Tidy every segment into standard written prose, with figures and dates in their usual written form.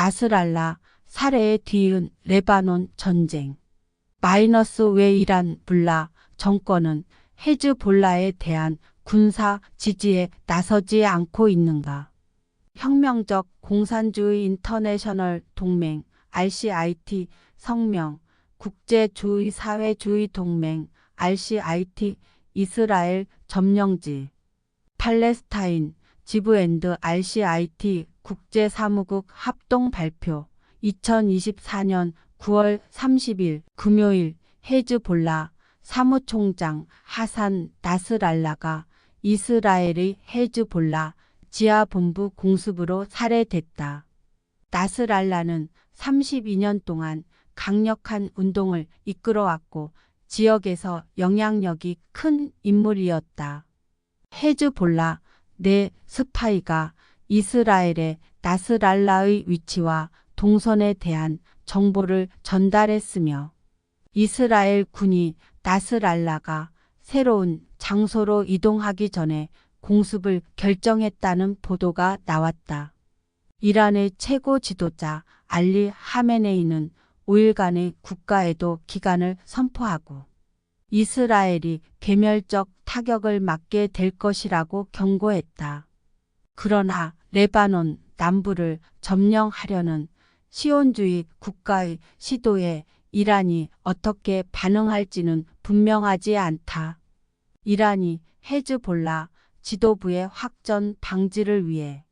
나스랄라 살해에 뒤이은 레바논 전쟁. 왜 이란 불라 정권은 헤즈볼라에 대한 군사 지지에 나서지 않고 있는가? 혁명적 공산주의 인터내셔널 동맹 RCIT 성명, 국제주의 사회주의 동맹 RCIT 이스라엘 점령지 팔레스타인 지브앤드 RCIT 국제사무국 합동 발표 2024년 9월 30일 금요일 헤즈볼라 사무총장 하산 나스랄라가 이스라엘의 헤즈볼라 지하본부 공습으로 살해됐다. 나스랄라는 32년 동안 강력한 운동을 이끌어왔고 지역에서 영향력이 큰 인물이었다. 헤즈볼라 내 스파이가 이스라엘의 나스랄라의 위치와 동선에 대한 정보를 전달했으며 이스라엘 군이 나스랄라가 새로운 장소로 이동하기 전에 공습을 결정했다는 보도가 나왔다. 이란의 최고 지도자 알리 하메네이는 5일간의 국가애도 기간을 선포하고 이스라엘이 괴멸적 타격을 맞게 될 것이라고 경고했다. 그러나 레바논 남부를 점령하려는 시온주의 국가의 시도에 이란이 어떻게 반응할지는 분명하지 않다. 이란이 헤즈볼라 지도부의 확전 방지를 위해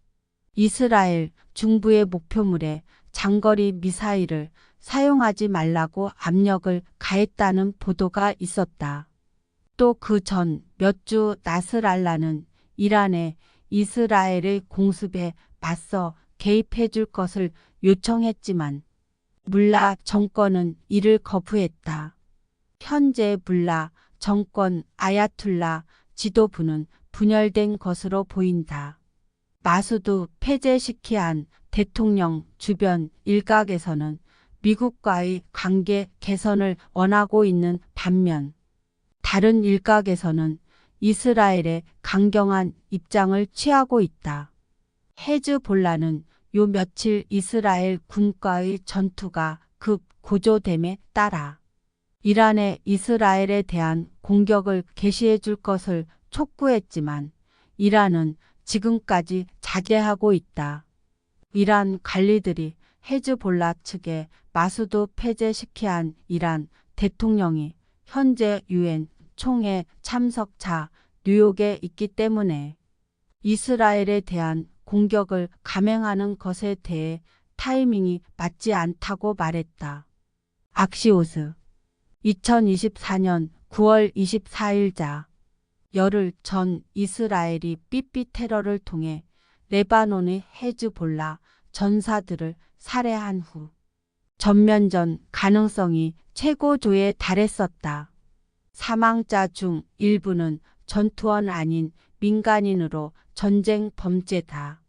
이스라엘 중부의 목표물에 장거리 미사일을 사용하지 말라고 압력을 가했다는 보도가 있었다. 또 그 전 몇 주 나스랄라는 이란에 이스라엘의 공습에 맞서 개입해 줄 것을 요청했지만 물라 정권은 이를 거부했다. 현재 물라 정권 아야툴라 지도부는 분열된 것으로 보인다. 마수드 페제시키안 대통령 주변 일각에서는 미국과의 관계 개선을 원하고 있는 반면 다른 일각에서는 이스라엘의 강경한 입장을 취하고 있다. 헤즈볼라는 요 며칠 이스라엘 군과의 전투가 급 고조됨에 따라 이란에 이스라엘에 대한 공격을 개시해 줄 것을 촉구했지만 이란은 지금까지 자제하고 있다. 이란 관리들이 헤즈볼라 측에 마수드 페제시키안 이란 대통령이 현재 유엔 총회 참석차 뉴욕에 있기 때문에 이스라엘에 대한 공격을 감행하는 것에 대해 타이밍이 맞지 않다고 말했다. 악시오스 2024년 9월 24일자 열흘 전 이스라엘이 삐삐 테러를 통해 레바논의 헤즈볼라 전사들을 살해한 후 전면전 가능성이 최고조에 달했었다. 사망자 중 일부는 전투원 아닌 민간인으로 전쟁 범죄다.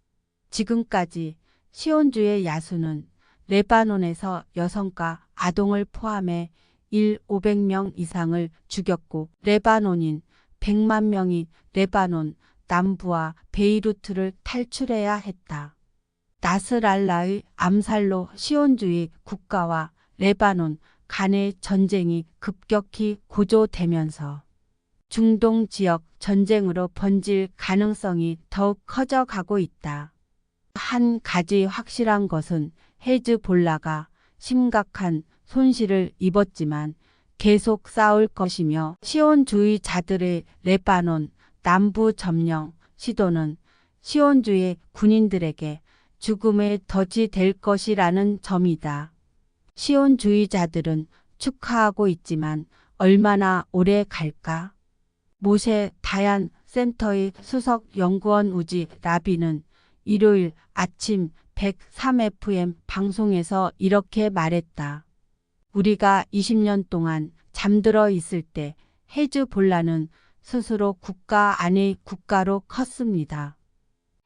지금까지 시온주의 야수는 레바논에서 여성과 아동을 포함해 500명 이상을 죽였고 레바논인 100만 명이 레바논 남부와 베이루트를 탈출해야 했다. 나스랄라의 암살로 시온주의 국가와 레바논 간의 전쟁이 급격히 고조되면서 중동 지역 전쟁으로 번질 가능성이 더욱 커져가고 있다. 한 가지 확실한 것은 헤즈볼라가 심각한 손실을 입었지만 계속 싸울 것이며 시온주의자들의 레바논 남부 점령 시도는 시온주의 군인들에게 죽음의 덫이 될 것이라는 점이다. 시온주의자들은 축하하고 있지만 얼마나 오래 갈까? 모셰 다얀 센터의 수석 연구원 우지 라비는 일요일 아침 103FM 방송에서 이렇게 말했다. 우리가 20년 동안 잠들어 있을 때 헤즈볼라는 스스로 국가 안의 국가로 컸습니다.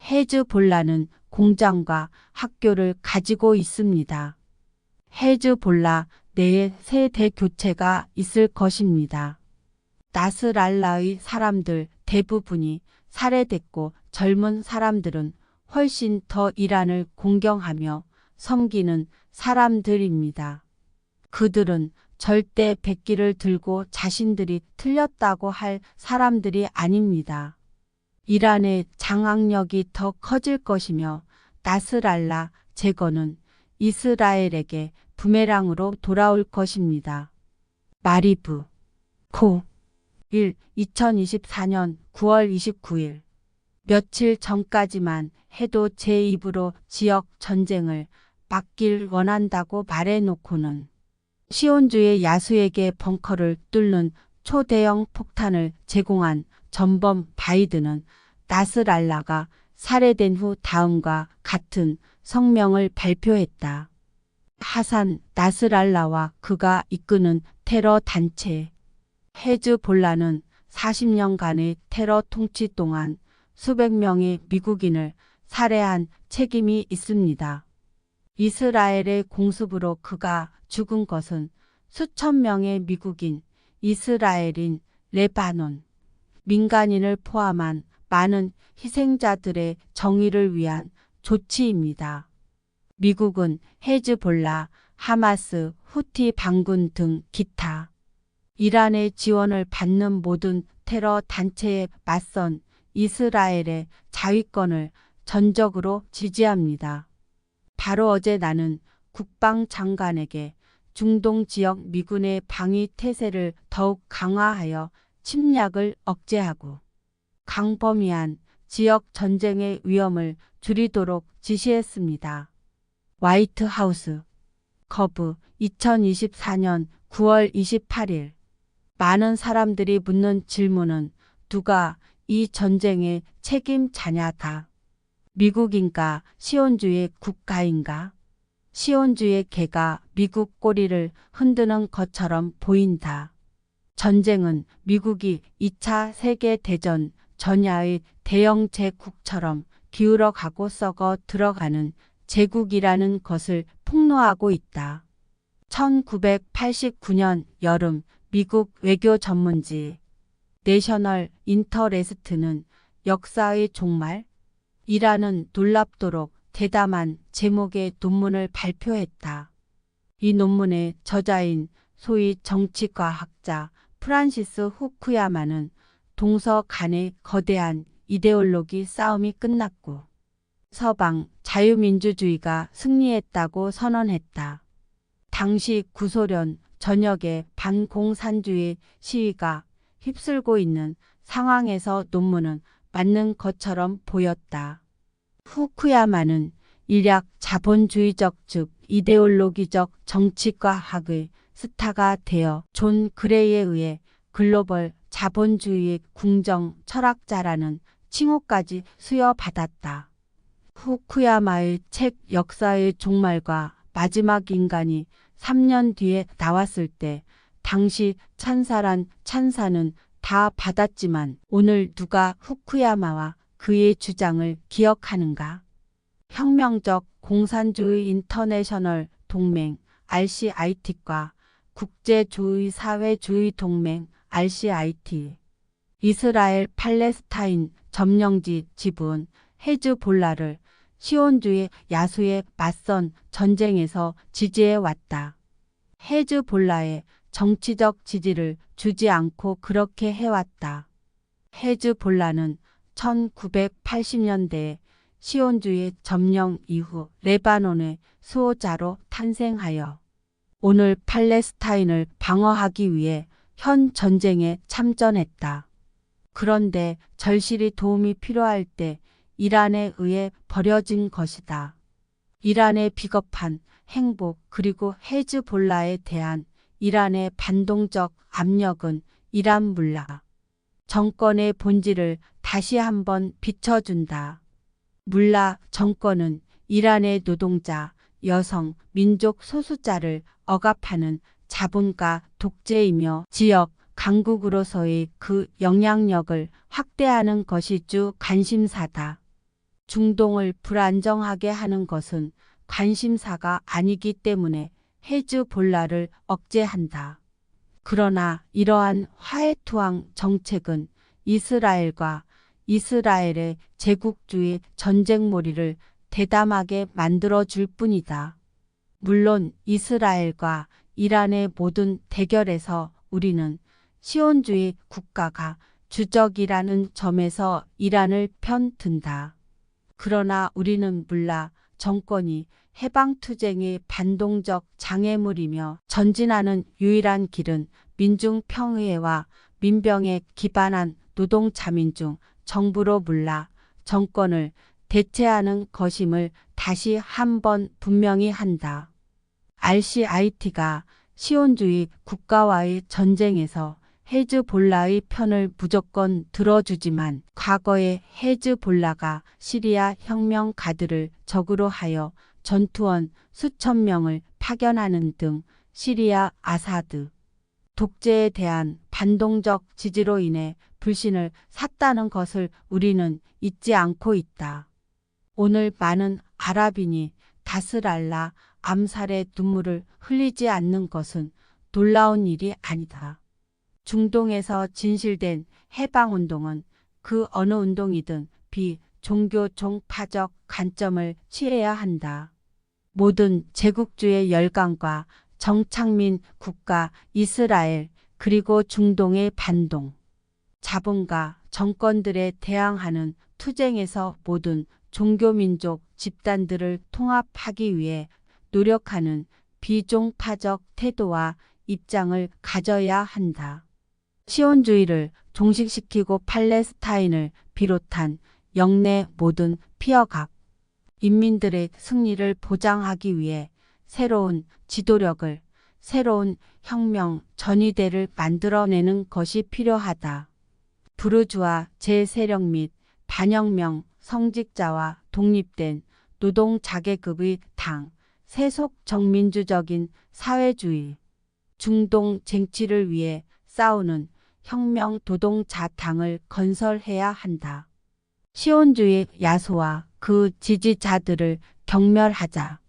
헤즈볼라는 공장과 학교를 가지고 있습니다. 헤즈볼라 내에 세대 교체가 있을 것입니다. 나스랄라의 사람들 대부분이 살해됐고 젊은 사람들은 훨씬 더 이란을 공경하며 섬기는 사람들입니다. 그들은 절대 백기를 들고 자신들이 틀렸다고 할 사람들이 아닙니다. 이란의 장악력이 더 커질 것이며 나스랄라 제거는 이스라엘에게 부메랑으로 돌아올 것입니다. 마리브 코 2024년 9월 29일 며칠 전까지만 해도 제 입으로 지역 전쟁을 막길 원한다고 말해놓고는 시온주의 야수에게 벙커를 뚫는 초대형 폭탄을 제공한 전범 바이든은 나스랄라가 살해된 후 다음과 같은 성명을 발표했다. 하산 나스랄라와 그가 이끄는 테러 단체 헤즈볼라는 40년간의 테러 통치 동안 수백 명의 미국인을 살해한 책임이 있습니다. 이스라엘의 공습으로 그가 죽은 것은 수천 명의 미국인, 이스라엘인, 레바논, 민간인을 포함한 많은 희생자들의 정의를 위한 조치입니다. 미국은 헤즈볼라, 하마스, 후티 반군 등 기타 이란의 지원을 받는 모든 테러 단체에 맞선 이스라엘의 자위권을 전적으로 지지합니다. 바로 어제 나는 국방장관에게 중동 지역 미군의 방위 태세를 더욱 강화하여 침략을 억제하고 광범위한 지역 전쟁의 위험을 줄이도록 지시했습니다. 화이트하우스 거브 2024년 9월 28일 많은 사람들이 묻는 질문은 누가 이 전쟁의 책임자냐다. 미국인가 시온주의 국가인가? 시온주의 개가 미국 꼬리를 흔드는 것처럼 보인다. 전쟁은 미국이 2차 세계대전 전야의 대영 제국처럼 기울어가고 썩어 들어가는 제국이라는 것을 폭로하고 있다. 1989년 여름 미국 외교 전문지 내셔널 인터레스트는 역사의 종말? 이라는 놀랍도록 대담한 제목의 논문을 발표했다. 이 논문의 저자인 소위 정치과학자 프란시스 후쿠야마는 동서 간의 거대한 이데올로기 싸움이 끝났고 서방 자유민주주의가 승리했다고 선언했다. 당시 구소련 전역의 반공산주의 시위가 휩쓸고 있는 상황에서 논문은 맞는 것처럼 보였다. 후쿠야마는 일약 자본주의적 즉 이데올로기적 정치과학의 스타가 되어 존 그레이에 의해 글로벌 자본주의의 궁정 철학자라는 칭호까지 수여받았다. 후쿠야마의 책 역사의 종말과 마지막 인간이 3년 뒤에 나왔을 때 당시 찬사란 찬사는 다 받았지만 오늘 누가 후쿠야마와 그의 주장을 기억하는가? 혁명적 공산주의 인터내셔널 동맹 RCIT과 국제주의 사회주의 동맹 RCIT, 이스라엘 팔레스타인 점령지 지분 헤즈볼라를 시온주의 야수에 맞선 전쟁에서 지지해왔다. 헤즈볼라의 정치적 지지를 주지 않고 그렇게 해왔다. 헤즈볼라는 1980년대에 시온주의 점령 이후 레바논의 수호자로 탄생하여 오늘 팔레스타인을 방어하기 위해 현 전쟁에 참전했다. 그런데 절실히 도움이 필요할 때 이란에 의해 버려진 것이다. 이란의 비겁한 행복 그리고 헤즈볼라에 대한 이란의 반동적 압력은 이란 물라 정권의 본질을 다시 한번 비춰준다. 물라 정권은 이란의 노동자, 여성, 민족 소수자를 억압하는 자본가 독재이며 지역 강국으로서의 그 영향력을 확대하는 것이 주 관심사다. 중동을 불안정하게 하는 것은 관심사가 아니기 때문에 헤즈볼라를 억제한다. 그러나 이러한 화해투항 정책은 이스라엘과 이스라엘의 제국주의 전쟁몰이를 대담하게 만들어줄 뿐이다. 물론 이스라엘과 이란의 모든 대결에서 우리는 시온주의 국가가 주적이라는 점에서 이란을 편든다. 그러나 우리는 몰라 정권이 해방투쟁의 반동적 장애물이며 전진하는 유일한 길은 민중평의회와 민병에 기반한 노동자민중 정부로 몰라 정권을 대체하는 것임을 다시 한번 분명히 한다. RCIT가 시온주의 국가와의 전쟁에서 헤즈볼라의 편을 무조건 들어주지만 과거에 헤즈볼라가 시리아 혁명가들을 적으로 하여 전투원 수천 명을 파견하는 등 시리아 아사드 독재에 대한 반동적 지지로 인해 불신을 샀다는 것을 우리는 잊지 않고 있다. 오늘 많은 아랍인이 나스랄라 암살의 눈물을 흘리지 않는 것은 놀라운 일이 아니다. 중동에서 진실된 해방운동은 그 어느 운동이든 비종교 종파적 관점을 취해야 한다. 모든 제국주의 열강과 정착민 국가 이스라엘 그리고 중동의 반동, 자본가 정권들에 대항하는 투쟁에서 모든 종교민족 집단들을 통합하기 위해 노력하는 비종파적 태도와 입장을 가져야 한다. 시온주의를 종식시키고 팔레스타인을 비롯한 영내 모든 피어각 인민들의 승리를 보장하기 위해 새로운 지도력을, 새로운 혁명 전위대를 만들어내는 것이 필요하다. 부르주아 제세력 및 반혁명 성직자와 독립된 노동자계급의 당, 세속 정민주적인 사회주의, 중동 쟁취를 위해 싸우는 혁명 노동자당을 건설해야 한다. 시온주의 야소와 그 지지자들을 경멸하자.